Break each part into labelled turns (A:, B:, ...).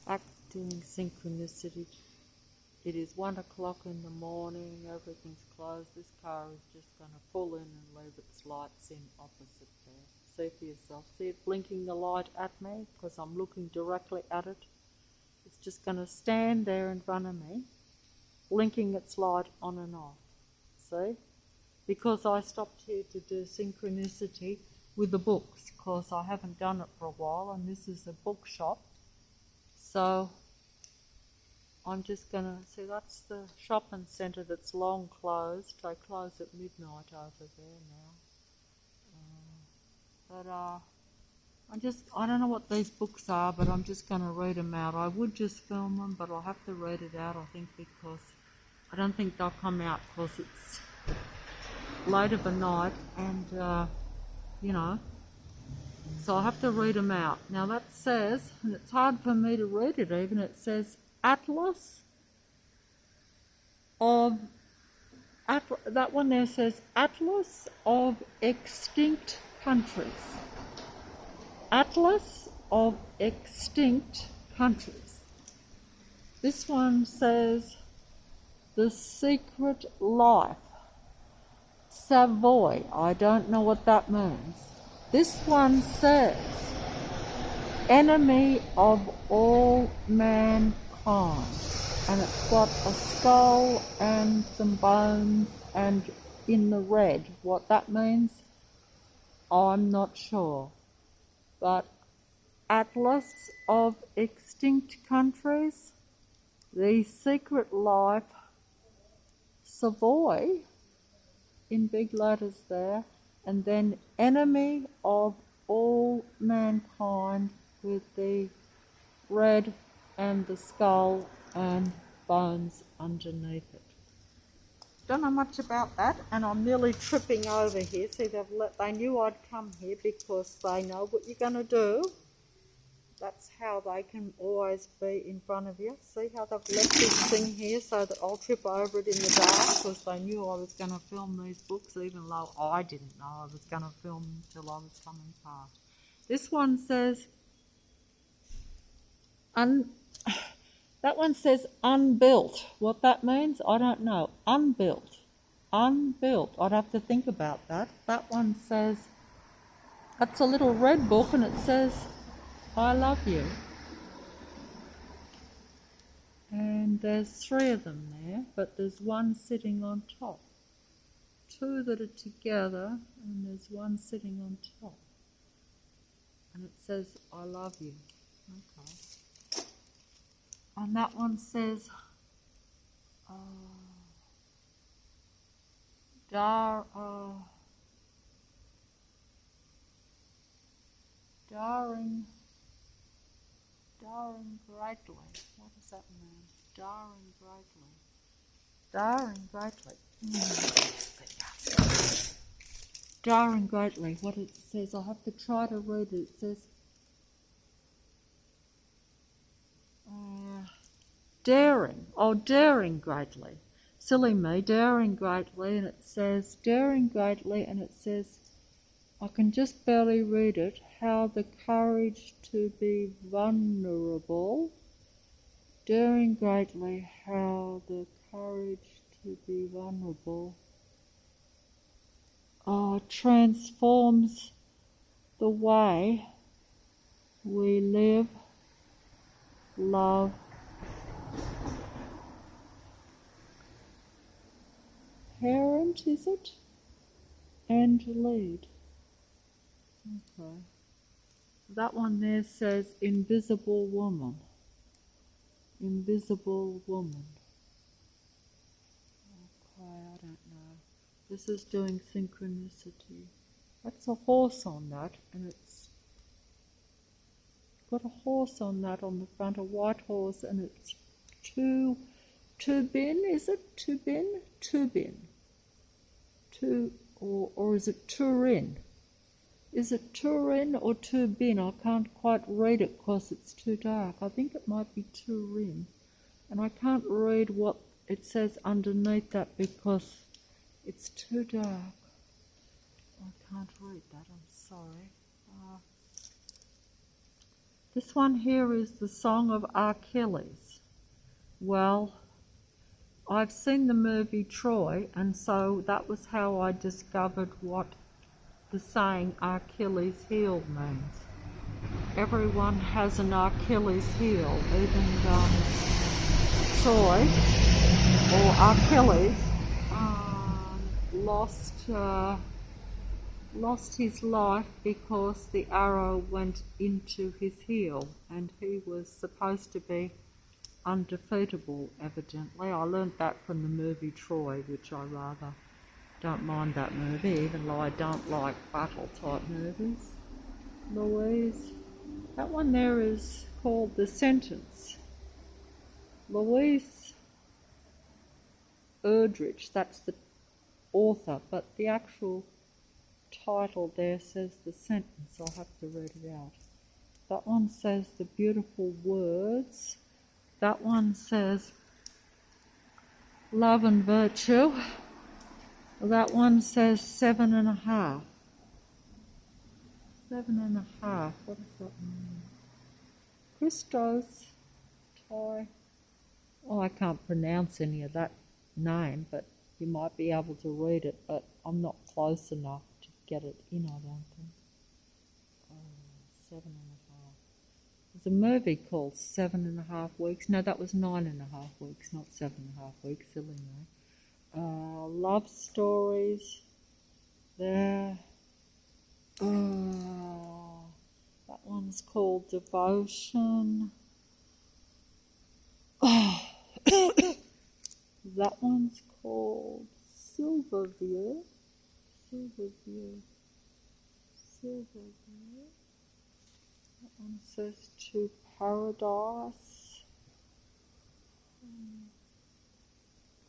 A: Acting synchronicity. It is 1 o'clock in the morning, everything's closed. This car is just going to pull in and leave its lights in opposite there. See for yourself. See it blinking the light at me because I'm looking directly at it. It's just going to stand there in front of me, blinking its light on and off. See? Because I stopped here to do synchronicity with the books because I haven't done it for a while, and this is a bookshop. So I'm just going to, see, that's the shopping centre that's long closed. They close at midnight over there now. I don't know what these books are, but I'm just going to read them out. I would just film them, but I'll have to read it out, I think, because I don't think they'll come out because it's late of the night and, so I'll have to read them out. Now that says, and it's hard for me to read it even, it says Atlas of, that one there says Atlas of Extinct Countries. Atlas of Extinct Countries. This one says The Secret Life. Savoy. I don't know what that means. This one says Enemy of All Mankind. And it's got a skull and some bones and in the red. What that means, I'm not sure. But Atlas of Extinct Countries, The Secret Life, Savoy, in big letters there, and then Enemy of All Mankind with the red and the skull and bones underneath it. Don't know much about that, and I'm nearly tripping over here. See, they knew I'd come here because they know what you're going to do. That's how they can always be in front of you. See how they've left this thing here so that I'll trip over it in the dark because they knew I was going to film these books, even though I didn't know I was going to film until I was coming past. This one says, that one says unbuilt. What that means, I don't know. Unbuilt. Unbuilt. I'd have to think about that. That one says, that's a little red book and it says, I love you. And there's 3 of them there, but there's one sitting on top. 2 that are together and there's one sitting on top. And it says, I love you. Okay. And that one says, Daring greatly. What does that mean? Daring greatly. Daring greatly. Daring greatly. What it says, I have to try to read it. It says, daring. Oh, daring greatly. Silly me, daring greatly. And it says, daring greatly, and it says, I can just barely read it, how the courage to be vulnerable, daring greatly, how the courage to be vulnerable transforms the way we live, love, parent, is it? And lead. Okay. That one there says Invisible Woman. Invisible Woman. Okay, I don't know. This is doing synchronicity. That's a horse on that, and it's got a horse on that on the front, a white horse, and it's Tubin, is it? Tubin? Tubin. Or is it Turin? Is it Turin or Tubin? I can't quite read it because it's too dark. I think it might be Turin. And I can't read what it says underneath that because it's too dark. I can't read that, I'm sorry. This one here is the Song of Achilles. Well, I've seen the movie Troy, and so that was how I discovered what the saying Achilles' heel means. Everyone has an Achilles heel, even Troy or Achilles lost his life because the arrow went into his heel, and he was supposed to be undefeatable, evidently. I learnt that from the movie Troy, which I rather don't mind that movie, even though I don't like battle type movies. Louise, that one there is called The Sentence. Louise Erdrich, that's the author, but the actual title there says The Sentence. I'll have to read it out. That one says The Beautiful Words. That one says Love and Virtue. That one says 7.5. 7.5. What does that mean? Christos Ty. Oh, I can't pronounce any of that name, but you might be able to read it, but I'm not close enough to get it in, I don't think. 7.5. There's a movie called 7.5 Weeks. No, that was 9.5 weeks, not 7.5 weeks. Silly me. Love stories. There. That one's called Devotion. That one's called Silverview. Silverview. Silverview. That one says To Paradise.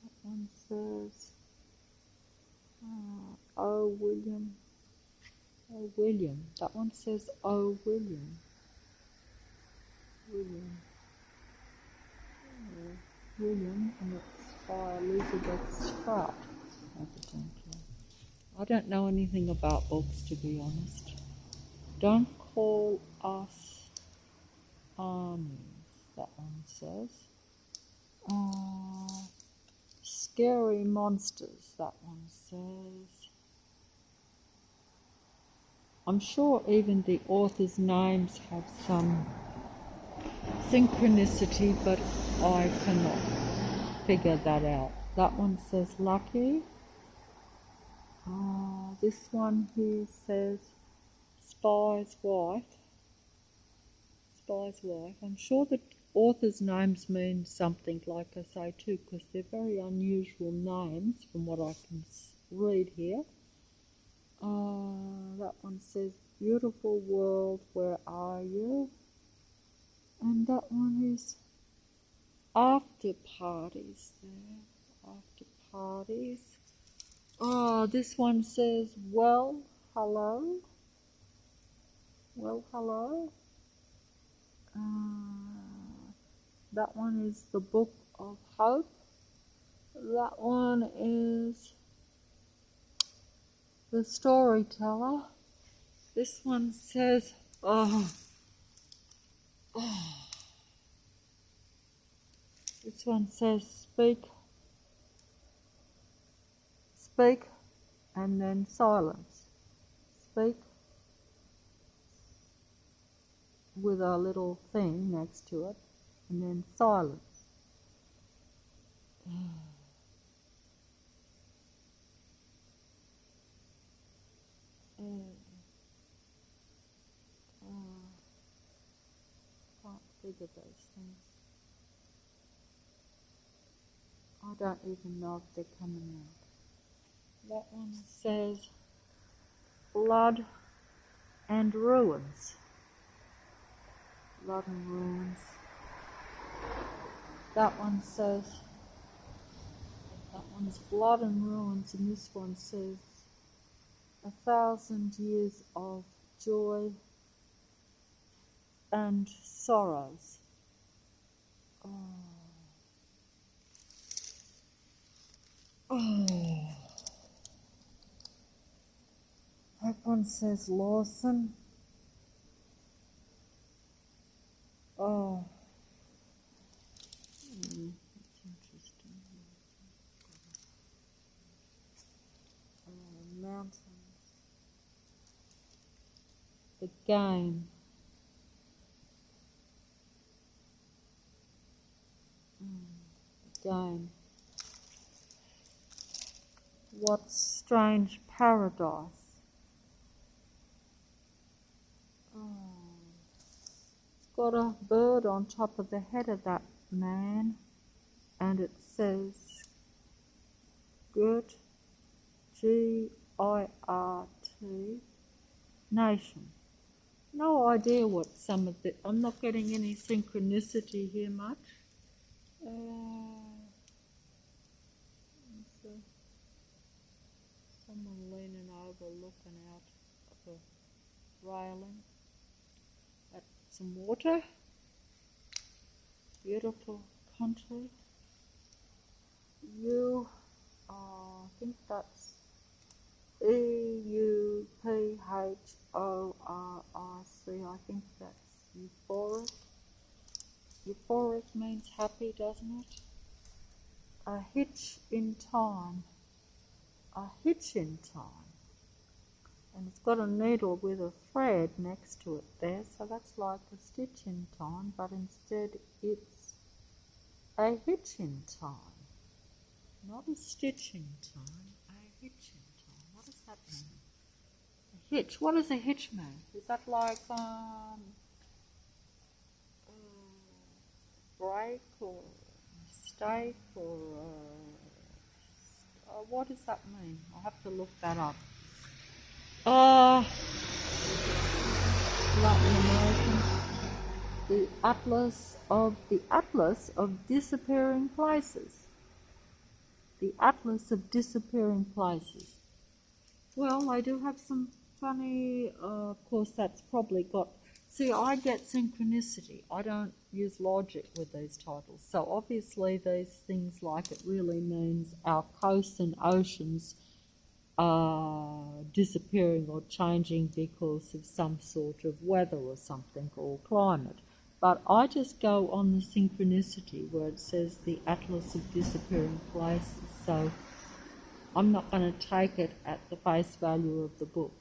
A: That one says Oh William. Oh William. That one says Oh William. William, and it's by Elizabeth Spratt, evidently. I don't know anything about books, to be honest. Don't Call Us Armies, that one says. Scary Monsters, that one says. I'm sure even the authors' names have some synchronicity, but I cannot figure that out. That one says Lucky. This one here says Spy's Wife. Spy's Wife. I'm sure the authors' names mean something, like I say too, because they're very unusual names from what I can read here. That one says Beautiful World, Where Are You? And that one is After Parties there. After Parties. This one says Well, Hello. Well, Hello. That one is The Book of Hope. That one is The Storyteller. This one says, this one says Speak, and then silence. Speak with a little thing next to it, and then silence. Can't figure those things. I don't even know if they're coming out. That one says Blood and Ruins. Blood and Ruins. That one says, that one's Blood and Ruins, and this one says 1,000 years of joy and sorrows. That one says Lawson. Oh, that's interesting. Mountains. The game. The game. What strange paradise. Oh. It's got a bird on top of the head of that man, and it says Girt, G-I-R-T, nation. No idea what some of the. I'm not getting any synchronicity here much. So someone leaning over, looking out of the railing at some water. Beautiful country. I think that's EUPHORIC. I think that's euphoric. Euphoric means happy, doesn't it? A hitch in time. A hitch in time. And it's got a needle with a thread next to it there, so that's like a stitch in time, but instead it's a hitch in time. Not a stitch in time, a hitch in time. What does that mean? A hitch. What does a hitch mean? Is that like break or mistake or what does that mean? I'll have to look that up. Latin American. The Atlas of Disappearing Places. The Atlas of Disappearing Places. Well, I do have some funny, of course that's probably got, see, I get synchronicity. I don't use logic with these titles. So obviously these things like it really means our coasts and oceans are disappearing or changing because of some sort of weather or something or climate. But I just go on the synchronicity where it says the Atlas of Disappearing Places. So I'm not going to take it at the face value of the book.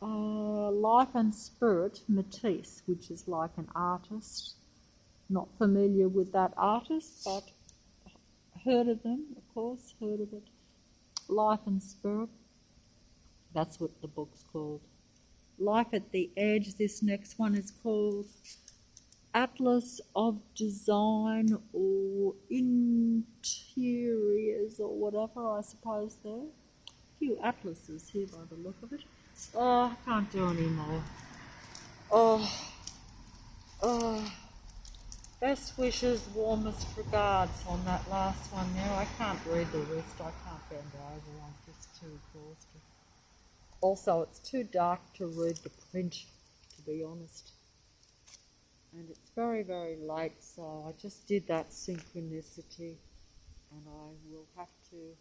A: Life and Spirit, Matisse, which is like an artist. Not familiar with that artist, but heard of them, of course, heard of it. Life and Spirit, that's what the book's called. Life at the Edge, this next one is called Atlas of Design or Interiors or whatever, I suppose there. A few atlases here by the look of it. Oh, I can't do any more. Best wishes, warmest regards on that last one there. I can't read the rest. I can't bend over. I'm just too exhausted. Also, it's too dark to read the print, to be honest. And it's very, very late, so I just did that synchronicity, and I will have to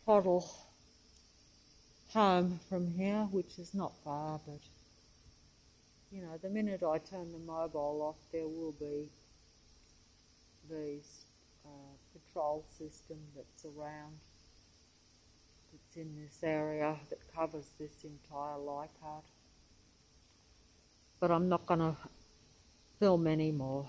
A: toddle home from here, which is not far, but you know, the minute I turn the mobile off, there will be these patrol system that's around, that's in this area that covers this entire Leichhardt. But I'm not going to film anymore.